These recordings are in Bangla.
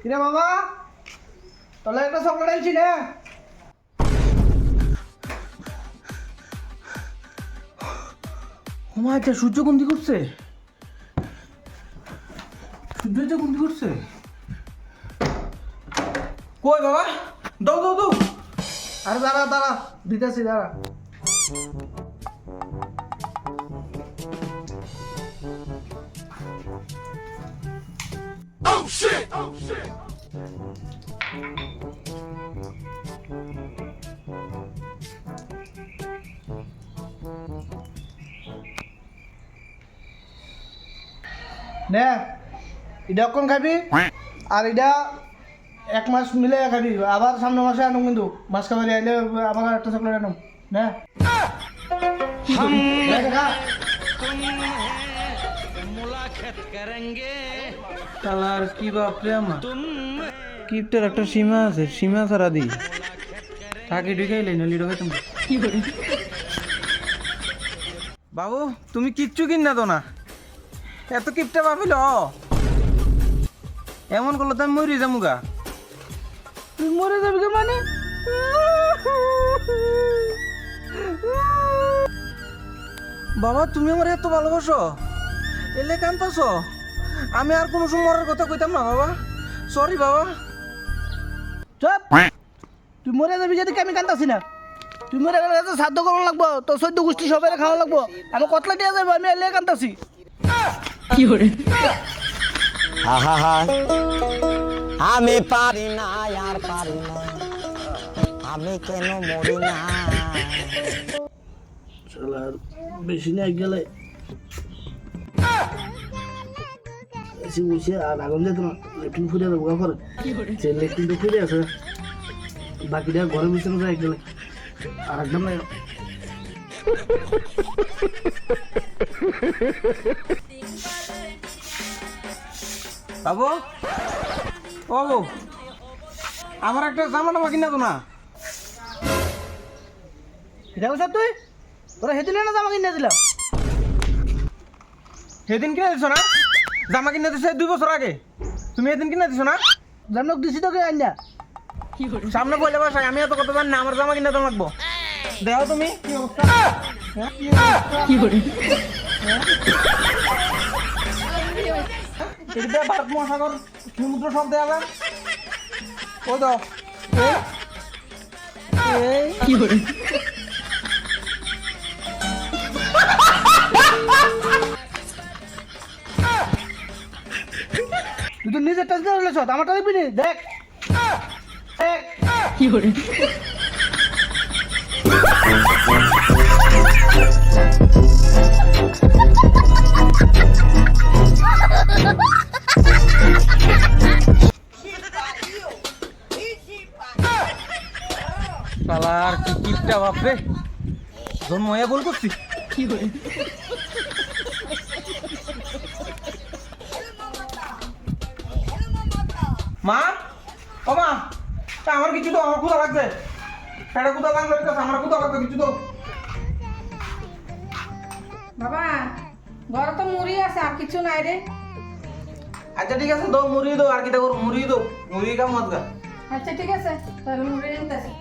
কিরে বাবা তোলা একটা চকলেট আনছি না ওমা আচ্ছা সূর্য কোন দিকে উঠছে সূর্য কোন দিকে উঠছে কই বাবা দাও দাও দাও আরে দাঁড়া দাঁড়া দিতেছি দাঁড়া Oh shit! Oh shit! নে এটা কোন খাবি আর এটা এক মাস মিলে খাবি আবার সামনে মাসে আনুম কিন্তু মাস খাবার আইলে আবার একটা চকলেট আনুম না কালার কি বাপরে আমার কিপটার একটা সীমা আছে সীমা ছাড়া দি তাকে ঢুকাইলে না লিডো তুমি বাবু তুমি কিচ্ছু কিন না তো না এত কিপটা ভাবিল এমন করলে তো আমি মরি যাবো গা তুই মরে যাবি কে মানে বাবা তুমি আমার এত ভালোবাসো এলে কান্তাছ আমি আর কোনো সময় মরার কথা কইতাম না বাবা সরি বাবা চুপ তুই মরে যাবি যদি আমি কান্তাছি না তুই মরে গেলে তো সাধ্য করানো লাগবো তো 14 গোষ্ঠী সবাই খাওয়া লাগবো আমি কতলা দিয়ে যাবো আমি এলে কান্তাছি কি করে আমি পারি না আর পারি না আমি কেন মরি না শালার বেশি না গেলে এসে বসে আর আগুন যেত না লেট্রিন ফুটে যাবো করে সে লেট্রিন তো ফুটে আছে বাকিটা ঘরে বসে যায় গেলে আর একদম না বাবু ও বাবু আমার একটা জামা টামা কিনা তো না এটা বলছ তুই তোরা সেদিন না জামা কিনে দিলাম সেদিন কিনে দিছ না জামা কিনে দিছে 2 বছর আগে তুমি সেদিন কিনে দিছ না জানক দিছি তোকে আইনা সামনে বলে বাসায় আমি এত কথা জানি না আমার জামা কিনে তো লাগবো দেখো তুমি কি অবস্থা কি করে এটা ভারত মহাসাগর সমুদ্র সব দেওয়া যাবে ও দাও কি করে তুই তো নিজের টাচ দিয়ে রয়েছ আমারটা দেখবি নি দেখ কি করে শালার কি কিপটা বাপরে জন্ম হয়ে বল করছি কি করে মা ও মা আমার কিছু তো আমার ক্ষুধা লাগছে সেটা ক্ষুধা লাগলো আমার ক্ষুধা লাগছে কিছু তো বাবা ঘরে তো মুড়ি আছে আর কিছু নাই রে আচ্ছা ঠিক আছে দাও মুড়ি দাও আর কিটা করো মুড়ি দাও মুড়ি কাম মত গা আচ্ছা ঠিক আছে তাহলে মুড়ি নিতেছি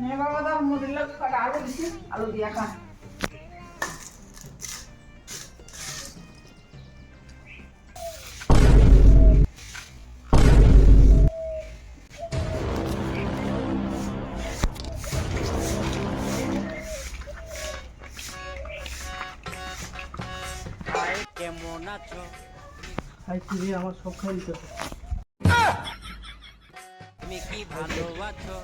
নে বাবা দাও মুড়ি লোক কাটা আলু দিছি আলু দিয়া খা কেমন আছো খাই তুই আমার সব খাই দিতে তুমি কি ভালো আছো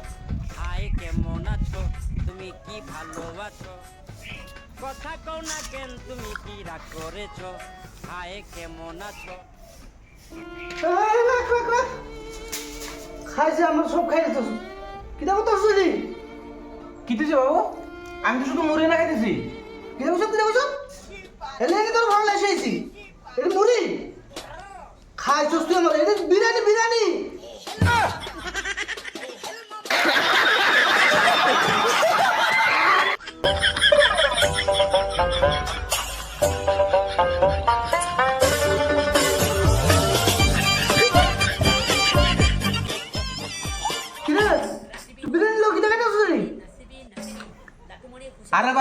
হাই কেমন আছো তুমি কি ভালো আছো কথা কও না কেন তুমি কি রাগ করেছো হাই কেমন আছো খাইছে আমার সব খাই দিতে কিটা করতেছ তুই কিতেছে বাবু আমি তো শুধু মুড়ি না খাইতেছি কিটা করছ এলে কি তোর ভালো লাগছে এটা মুড়ি খাইছস তুই আমার এটা বিরিয়ানি বিরিয়ানি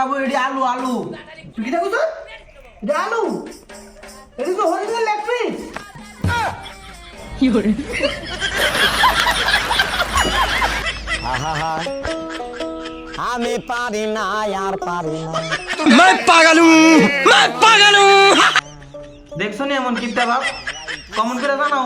বাবু এটি আলু আলু তুই কি দেখছ এটা আলু এটি তো হরিণ লেগ পিস আমি পারি না আর পারি না দেখছো নি এমন কিপটা বাপ কমন করে জানাও